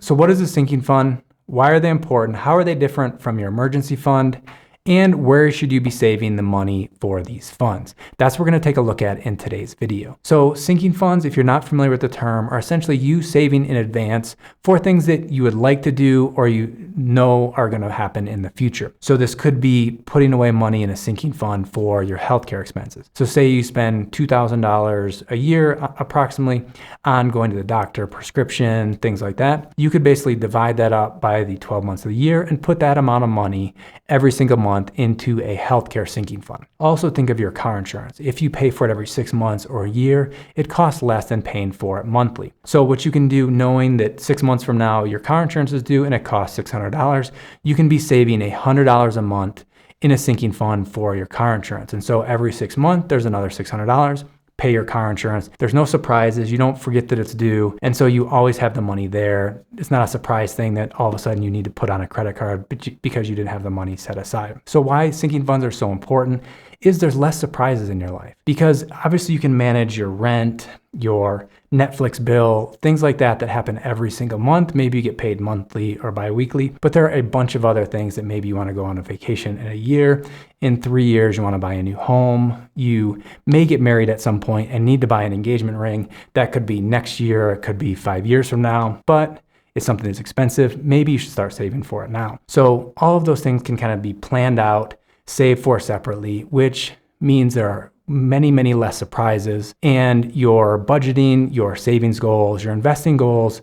So what is a sinking fund? Why are they important? How are they different from your emergency fund? And where should you be saving the money for these funds? That's what we're going to take a look at in today's video. So sinking funds, if you're not familiar with the term, are essentially you saving in advance for things that you would like to do or you know are going to happen in the future. So this could be putting away money in a sinking fund for your healthcare expenses. So say you spend $2,000 a year approximately on going to the doctor, prescription, things like that. You could basically divide that up by the 12 months of the year and put that amount of money every single month into a healthcare sinking fund. Also think of your car insurance. If you pay for it every 6 months or a year, it costs less than paying for it monthly. So what you can do, knowing that 6 months from now your car insurance is due and it costs $600, you can be saving $100 a month in a sinking fund for your car insurance. And so every 6 months, there's another $600. Pay your car insurance. There's no surprises. You don't forget that it's due. And so you always have the money there. It's not a surprise thing that all of a sudden you need to put on a credit card because you didn't have the money set aside. So why sinking funds are so important is there's less surprises in your life, because obviously you can manage your rent, your Netflix bill, things like that happen every single month. Maybe you get paid monthly or bi-weekly, but there are a bunch of other things that maybe you want to go on a vacation in a year. In 3 years, you want to buy a new home. You may get married at some point and need to buy an engagement ring. That could be next year. It could be 5 years from now, but it's something that's expensive. Maybe you should start saving for it now. So all of those things can kind of be planned out, saved for separately, which means there are many, many less surprises, and your budgeting, your savings goals, your investing goals,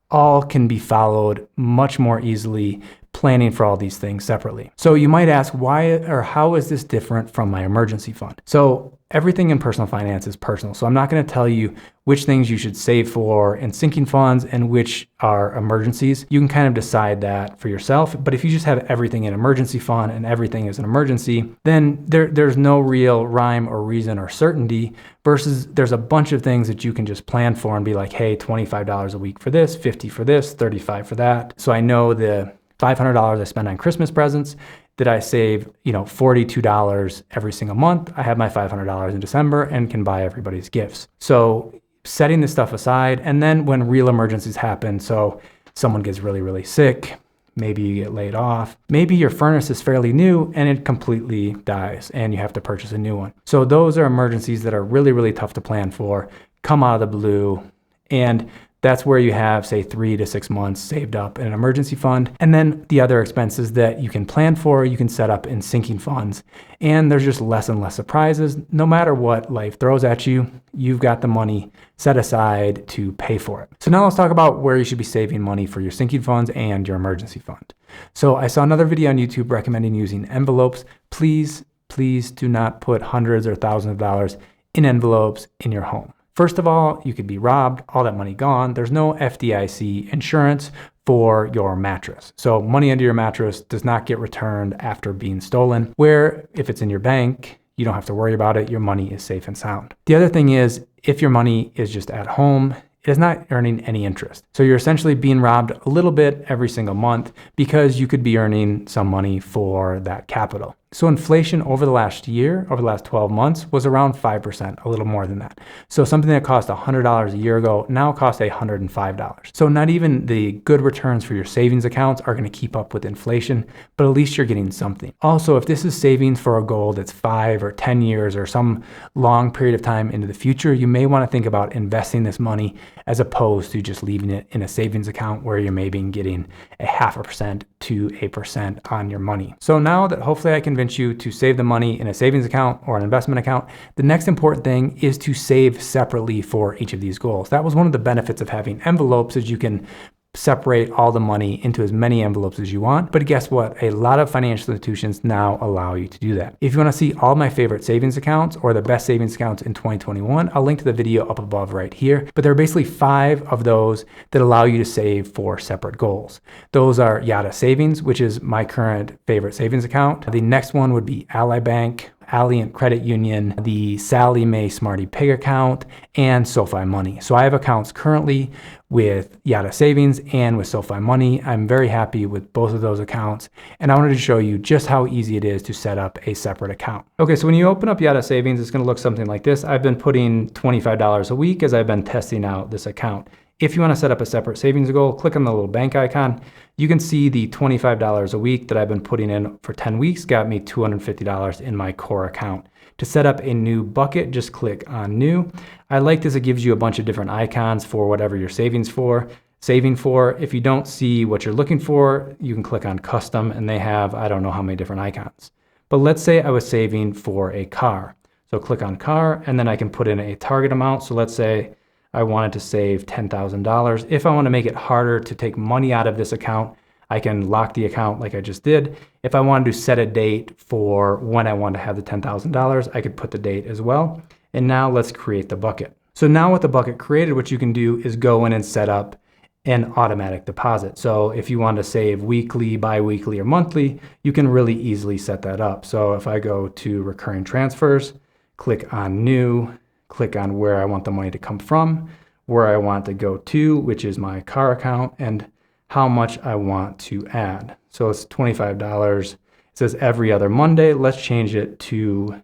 all can be followed much more easily planning for all these things separately. So you might ask, why or how is this different from my emergency fund? So everything in personal finance is personal. So I'm not going to tell you which things you should save for in sinking funds and which are emergencies. You can kind of decide that for yourself. But if you just have everything in emergency fund and everything is an emergency, then there's no real rhyme or reason or certainty, versus there's a bunch of things that you can just plan for and be like, hey, $25 a week for this, $50 for this, $35 for that. So I know the $500 I spend on Christmas presents, that I save, $42 every single month. I have my $500 in December and can buy everybody's gifts. So setting this stuff aside, and then when real emergencies happen, so someone gets really, really sick, maybe you get laid off, maybe your furnace is fairly new and it completely dies and you have to purchase a new one. So those are emergencies that are really, really tough to plan for, come out of the blue, and that's where you have, say, 3 to 6 months saved up in an emergency fund. And then the other expenses that you can plan for, you can set up in sinking funds. And there's just less and less surprises. No matter what life throws at you, you've got the money set aside to pay for it. So now let's talk about where you should be saving money for your sinking funds and your emergency fund. So I saw another video on YouTube recommending using envelopes. Please do not put hundreds or thousands of dollars in envelopes in your home. First of all, you could be robbed, all that money gone. There's no FDIC insurance for your mattress. So money under your mattress does not get returned after being stolen, where if it's in your bank, you don't have to worry about it. Your money is safe and sound. The other thing is, if your money is just at home, it is not earning any interest. So you're essentially being robbed a little bit every single month because you could be earning some money for that capital. So inflation over the last year, over the last 12 months, was around 5%, a little more than that. So something that cost $100 a year ago now costs $105. So not even the good returns for your savings accounts are going to keep up with inflation, but at least you're getting something. Also, if this is savings for a goal that's 5 or 10 years or some long period of time into the future, you may want to think about investing this money as opposed to just leaving it in a savings account where you're maybe getting 0.5% to 1% on your money. So now that hopefully I convinced you to save the money in a savings account or an investment account, the next important thing is to save separately for each of these goals. That was one of the benefits of having envelopes, is you can separate all the money into as many envelopes as you want. But guess what? A lot of financial institutions now allow you to do that. If you want to see all my favorite savings accounts or the best savings accounts in 2021, I'll link to the video up above right here. But there are basically 5 of those that allow you to save for separate goals. Those are Yada Savings, which is my current favorite savings account. The next one would be Ally Bank, Alliant Credit Union, the Sallie Mae Smarty Pig account, and SoFi Money. So I have accounts currently with Yada Savings and with SoFi Money. I'm very happy with both of those accounts, and I wanted to show you just how easy it is to set up a separate account. Okay, so when you open up Yada Savings, it's going to look something like this. I've been putting $25 a week as I've been testing out this account. If you want to set up a separate savings goal, click on the little bank icon. You can see the $25 a week that I've been putting in for 10 weeks got me $250 in my core account. To set up a new bucket, just click on new. I like this, it gives you a bunch of different icons for whatever you're saving for. If you don't see what you're looking for, you can click on custom and they have, I don't know how many different icons. But let's say I was saving for a car. So click on car and then I can put in a target amount. So let's say I wanted to save $10,000. If I want to make it harder to take money out of this account, I can lock the account like I just did. If I wanted to set a date for when I want to have the $10,000, I could put the date as well. And now let's create the bucket. So now with the bucket created, what you can do is go in and set up an automatic deposit. So if you want to save weekly, bi-weekly, or monthly, you can really easily set that up. So if I go to recurring transfers, click on new, click on where I want the money to come from, where I want to go to, which is my car account, and how much I want to add. So it's $25. It says every other Monday. Let's change it to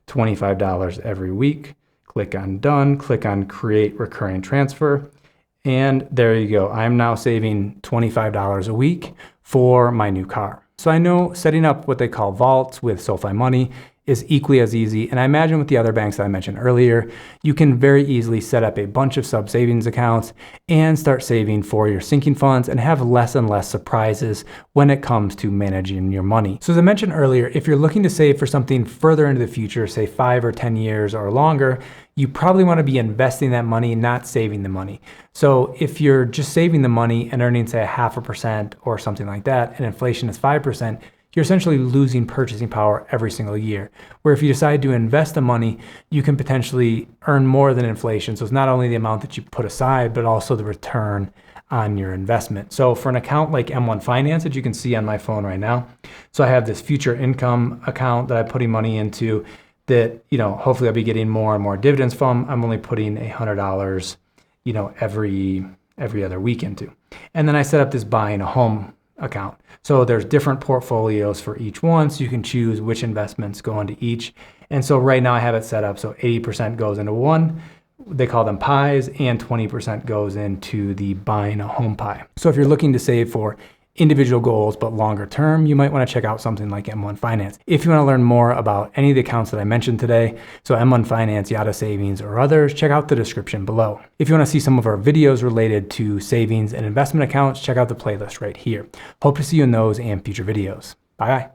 $25 every week. Click on done, click on create recurring transfer. And there you go. I'm now saving $25 a week for my new car. So I know setting up what they call vaults with SoFi Money is equally as easy. And I imagine with the other banks that I mentioned earlier, you can very easily set up a bunch of sub savings accounts and start saving for your sinking funds and have less and less surprises when it comes to managing your money. So as I mentioned earlier, if you're looking to save for something further into the future, say 5 or 10 years or longer, you probably want to be investing that money, not saving the money. So if you're just saving the money and earning say 0.5% or something like that, and inflation is 5%, you're essentially losing purchasing power every single year. Where if you decide to invest the money, you can potentially earn more than inflation. So it's not only the amount that you put aside, but also the return on your investment. So for an account like M1 Finance that you can see on my phone right now, so I have this future income account that I'm putting money into that, hopefully I'll be getting more and more dividends from. I'm only putting $100, every other week into. And then I set up this buying a home account. So there's different portfolios for each one, so you can choose which investments go into each. And so right now I have it set up so 80% goes into one, they call them pies, and 20% goes into the buying a home pie. So if you're looking to save for individual goals but longer term, you might want to check out something like M1 Finance. If you want to learn more about any of the accounts that I mentioned today, so M1 Finance, Yotta Savings, or others, check out the description below. If you want to see some of our videos related to savings and investment accounts, check out the playlist right here. Hope to see you in those and future videos. Bye.